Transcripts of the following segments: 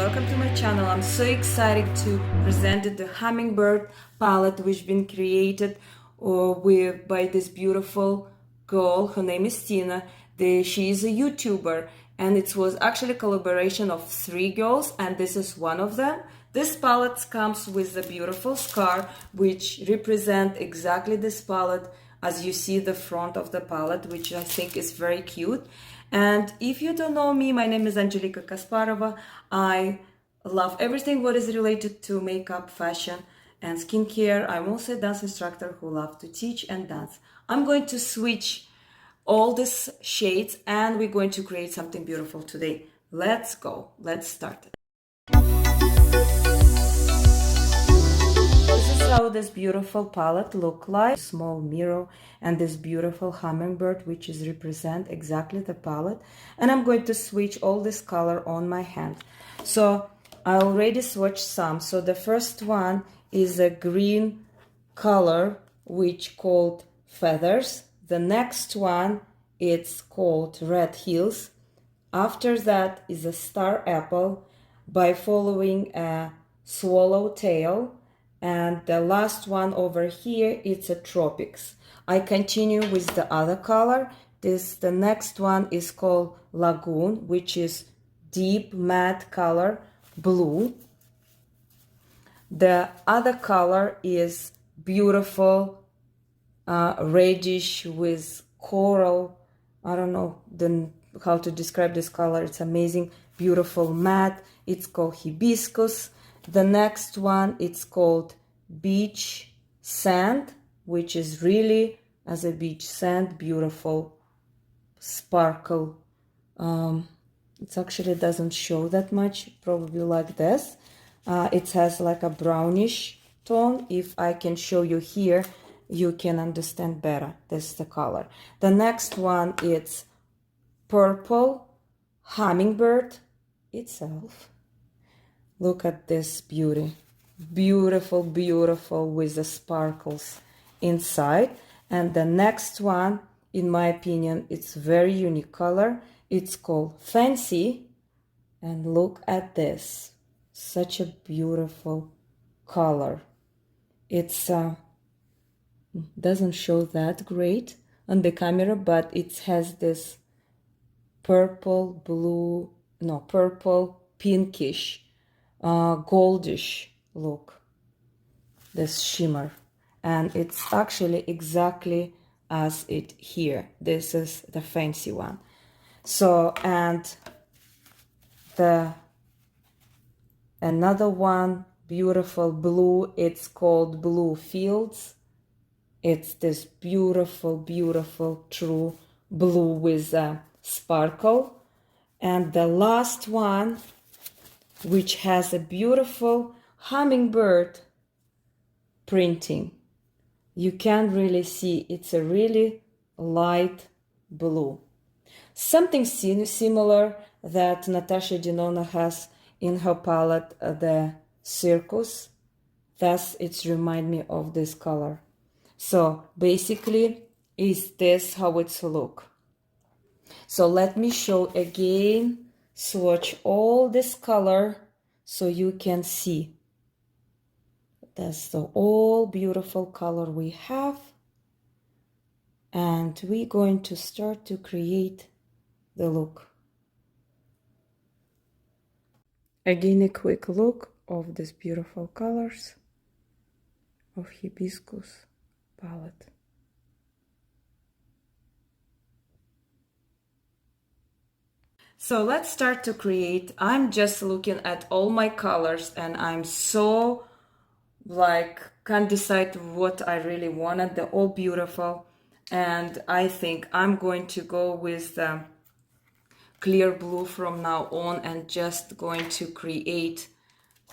welcome to my channel. I'm so excited to present the Hummingbird palette which been created by this beautiful girl. Her name is Tina. She is a YouTuber, and it was actually a collaboration of 3 girls, and this is one of them. This palette comes with a beautiful scar which represent exactly this palette, as you see the front of the palette, which I think is very cute. And if you don't know me, my name is Angelica Kasparova. I love everything what is related to makeup, fashion, and skincare. I'm also a dance instructor who loves to teach and dance. I'm going to switch all these shades and we're going to create something beautiful today. Let's go. Let's start. How this beautiful palette look like. Small mirror and this beautiful hummingbird, which is represent exactly the palette. And I'm going to switch all this color on my hand. So I already swatched some. So the first one is a green color which called Feathers. The next one it's called Red Hills. After that is a Star Apple by following a Swallowtail. And the last one over here, it's a Tropics. I continue with the other color. The next one is called Lagoon, which is deep matte color, blue. The other color is beautiful reddish with coral. I don't know how to describe this color. It's amazing, beautiful matte. It's called Hibiscus. The next one, it's called Beach Sand, which is really as a beach sand, beautiful sparkle. It actually doesn't show that much, probably like this. It has like a brownish tone. If I can show you here, you can understand better. This is the color. The next one, it's Purple Hummingbird itself. Look at this beauty. Beautiful, beautiful with the sparkles inside. And the next one, in my opinion, it's very unique color. It's called Fancy. And look at this. Such a beautiful color. It's doesn't show that great on the camera, but it has this purple, blue, no, purple, pinkish, goldish look, this shimmer, and it's actually exactly as it here. This is the fancy one. So, and another one, beautiful blue, it's called Blue Fields. It's this beautiful, beautiful true blue with a sparkle. And the last one, which has a beautiful hummingbird printing. You can really see it's a really light blue. Something similar that Natasha Denona has in her palette, the Circus. Thus, it's remind me of this color. So basically, is this how it's look? So let me show again, swatch all this color so you can see. That's the all beautiful color we have. And we're going to start to create the look. Again, a quick look of these beautiful colors of Hibiscus palette. So let's start to create. I'm just looking at all my colors and I'm so can't decide what I really wanted. They're all beautiful, and I think I'm going to go with the clear blue from now on and just going to create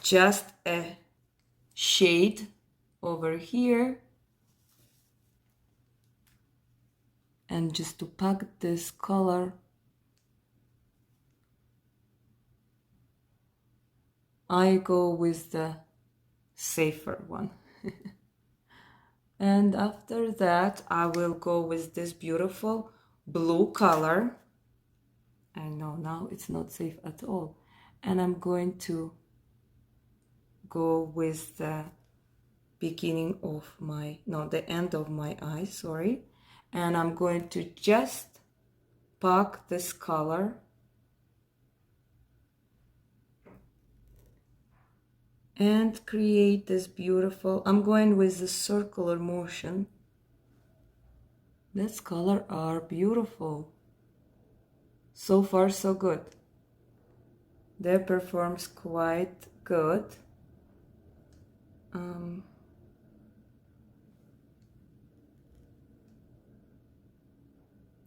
just a shade over here and just to pack this color. I go with the safer one. And after that, I will go with this beautiful blue color. I know now it's not safe at all. and I'm going to go with the beginning of my, no, the end of my eye, sorry, and I'm going to just pack this color and create this beautiful, I'm going with the circular motion. This color are beautiful. So far so good. They performs quite good.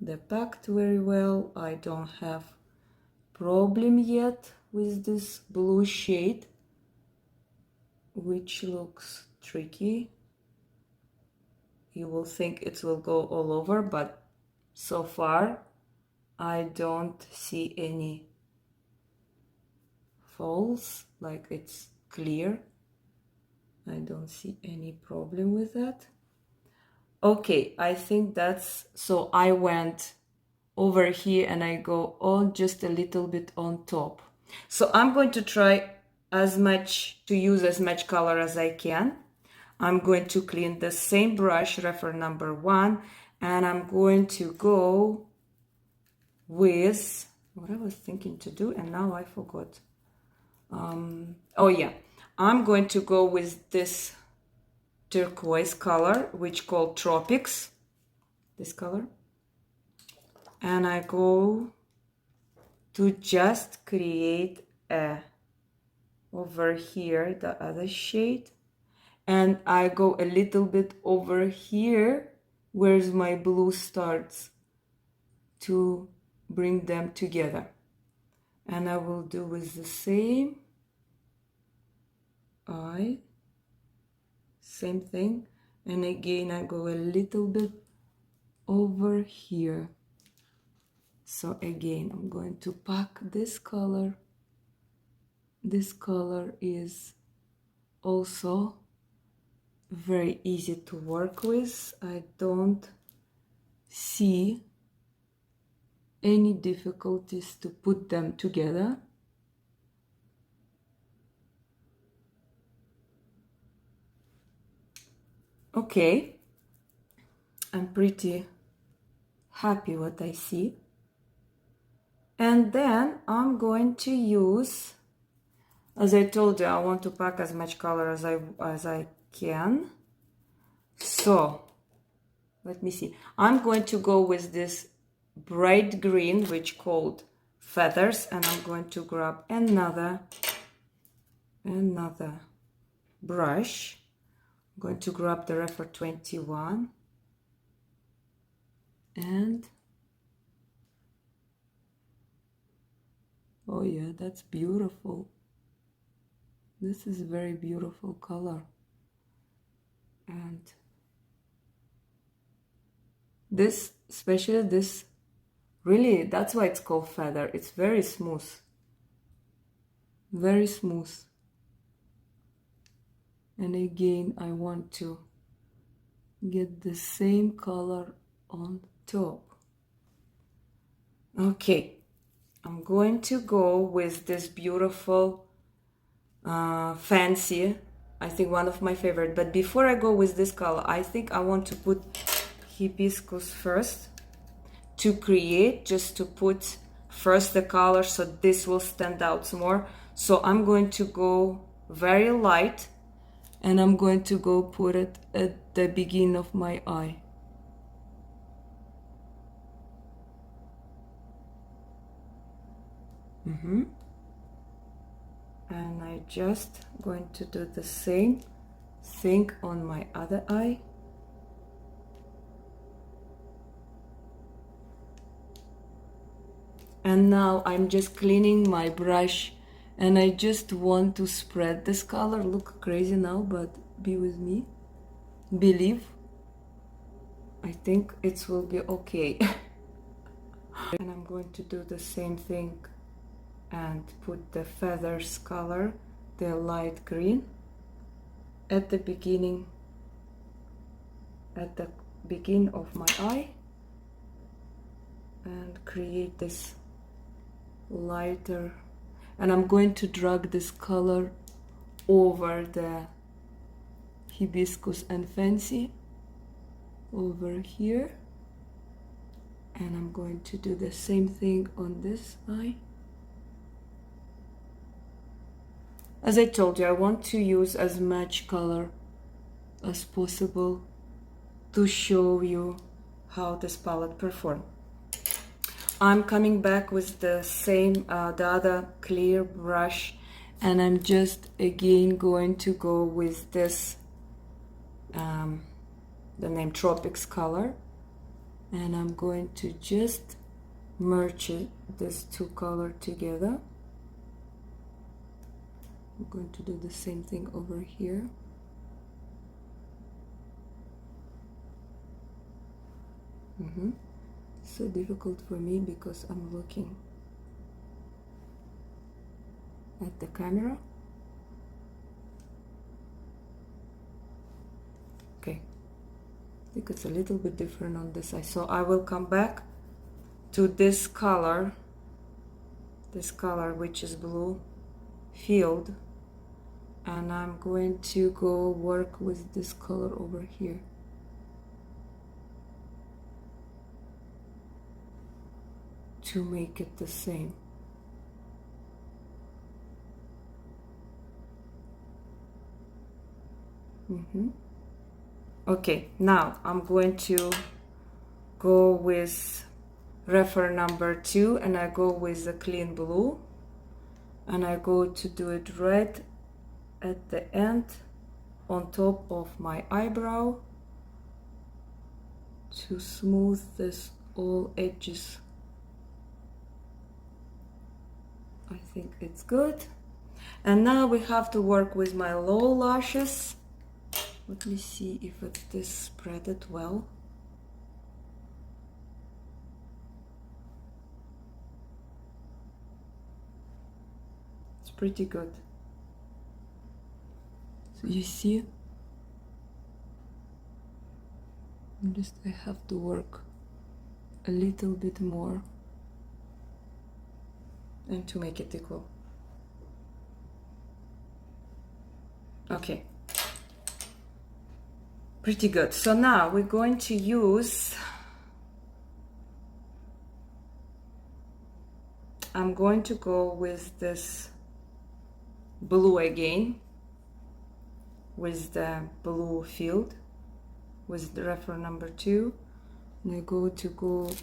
They packed very well. I don't have problem yet with this blue shade, which looks tricky. You will think it will go all over, but so far I don't see any falls, like it's clear. I don't see any problem with that. Okay, I think that's, so I went over here and I go on just a little bit on top. So I'm going to try to use as much color as I can. I'm going to clean the same brush, reference number 1, and I'm going to go with what I was thinking to do and now I forgot. Oh yeah, I'm going to go with this turquoise color, which called Tropics, this color, and I go to just create a over here the other shade, and I go a little bit over here where my blue starts to bring them together, and I will do with the same eye, same thing, and again I go a little bit over here. So again I'm going to pack this color. This color is also very easy to work with. I don't see any difficulties to put them together. Okay, I'm pretty happy what I see. And then I'm going to use, as I told you, I want to pack as much color as I can. So let me see. I'm going to go with this bright green, which called Feathers, and I'm going to grab another brush. I'm going to grab the reference 21 and oh yeah, that's beautiful. This is a very beautiful color, and this, especially this, really, that's why it's called Feather. It's very smooth, very smooth. And again I want to get the same color on top. Okay, I'm going to go with this beautiful fancy, I think one of my favorite, but before I go with this color, I think I want to put hibiscus first to create, just to put first the color so this will stand out more. So I'm going to go very light and I'm going to go put it at the beginning of my eye. And I just going to do the same thing on my other eye. And now I'm just cleaning my brush and I just want to spread this color. Look crazy now, but be with me. Believe. I think it will be okay. And I'm going to do the same thing and put the feathers color, the light green, at the beginning of my eye, and create this lighter. and I'm going to drag this color over the Hibiscus and Fancy over here, and I'm going to do the same thing on this eye. As I told you, I want to use as much color as possible to show you how this palette performs. I'm coming back with the same, the other clear brush, and I'm just again going to go with this, the name Tropics color, and I'm going to just merge these two colors together. I'm going to do the same thing over here. So difficult for me because I'm looking at the camera. Okay, I think it's a little bit different on this side, so I will come back to this color which is blue field, and I'm going to go work with this color over here. To make it the same. Okay, now I'm going to go with reference number 2, and I go with the clean blue, and I go to do it right at the end on top of my eyebrow to smooth this all edges. I think it's good. And now we have to work with my low lashes. Let me see if it's spreaded well. It's pretty good. So you see, I have to work a little bit more and to make it equal. Okay, pretty good. So now we're going to use, I'm going to go with this blue again, with the blue field, with the reference number 2, and I go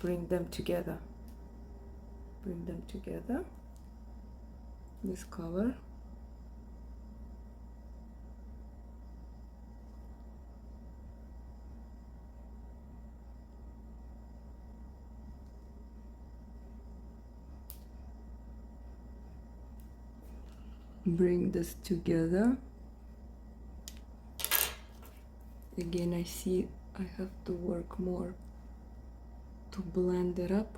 bring them together. Bring them together. This color. Bring this together. Again, I see I have to work more to blend it up.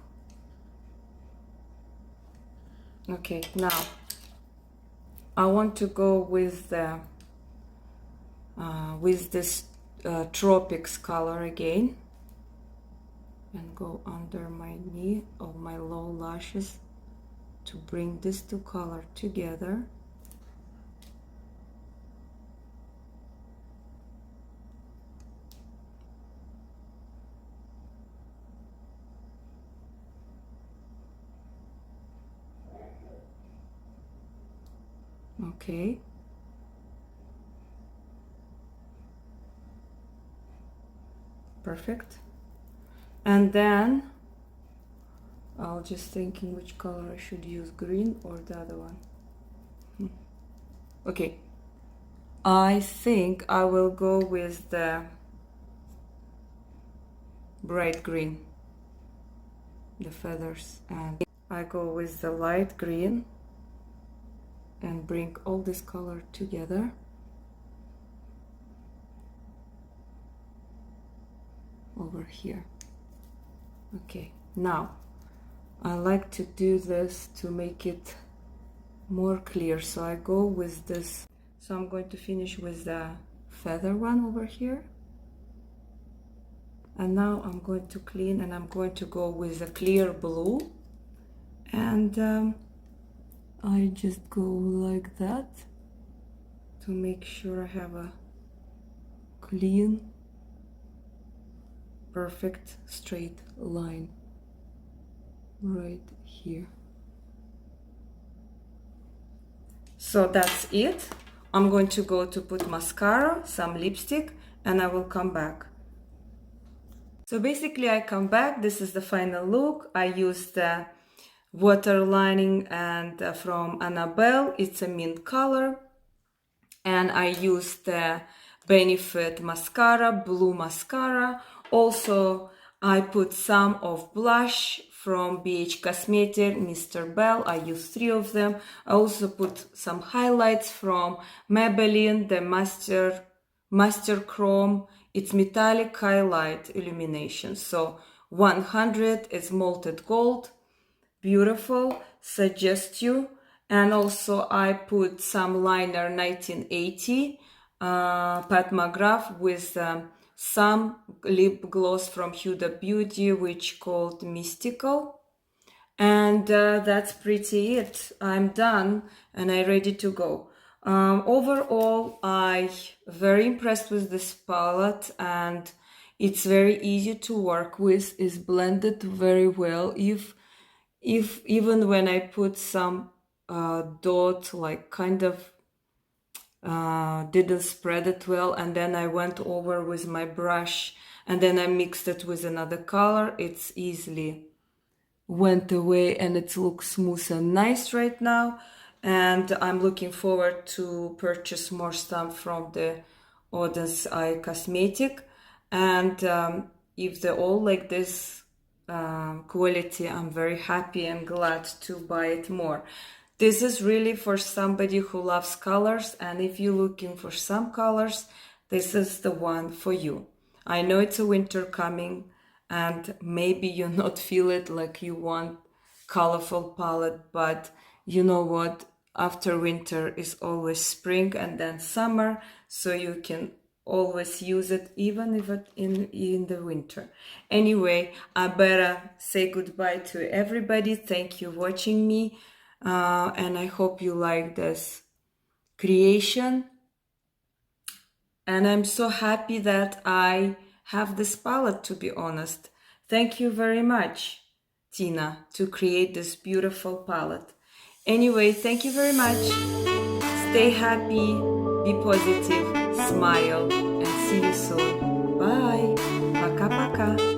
Okay, now I want to go with the with this Tropics color again, and go under my knee of my low lashes to bring these two colors together. Okay. Perfect. And then I'll just thinking which color I should use, green or the other one. Okay. I think I will go with the bright green, the feathers, and I go with the light green and bring all this color together. Over here. Okay, now I like to do this to make it more clear, so I go with this. So I'm going to finish with the feather one over here, and now I'm going to clean, and I'm going to go with a clear blue, and I just go like that to make sure I have a clean, perfect straight line right here. So that's it. I'm going to go to put mascara, some lipstick, and I will come back. So basically I come back. This is the final look. I used the water lining and from Annabelle. It's a mint color. And I used the Benefit mascara, blue mascara. Also, I put some of blush from BH Cosmetic, Mr. Bell. I used 3 of them. I also put some highlights from Maybelline, the Master Chrome. It's metallic highlight illumination. So 100 is Molted Gold. Beautiful, suggest you. And also I put some liner 1980 Pat McGrath with some lip gloss from Huda Beauty, which called Mystical. And that's pretty it. I'm done and I'm ready to go. Overall, I'm very impressed with this palette, and it's very easy to work with. It's blended very well. If even when I put some dot, like kind of didn't spread it well, and then I went over with my brush and then I mixed it with another color, it's easily went away and it looks smooth and nice right now. And I'm looking forward to purchase more stuff from the ODEN'S Eye Cosmetic. And if they're all like this quality, I'm very happy and glad to buy it more. This is really for somebody who loves colors, and if you're looking for some colors, this is the one for you. I know it's a winter coming, and maybe you not feel it like you want colorful palette, but you know what? After winter is always spring and then summer, so you can always use it even if it in the winter. Anyway, I better say goodbye to everybody. Thank you for watching me, and I hope you like this creation. And I'm so happy that I have this palette, to be honest. Thank you very much, Tina, to create this beautiful palette. Anyway, thank you very much. Stay happy, be positive, smile, and see you soon. Bye. Пока-пока.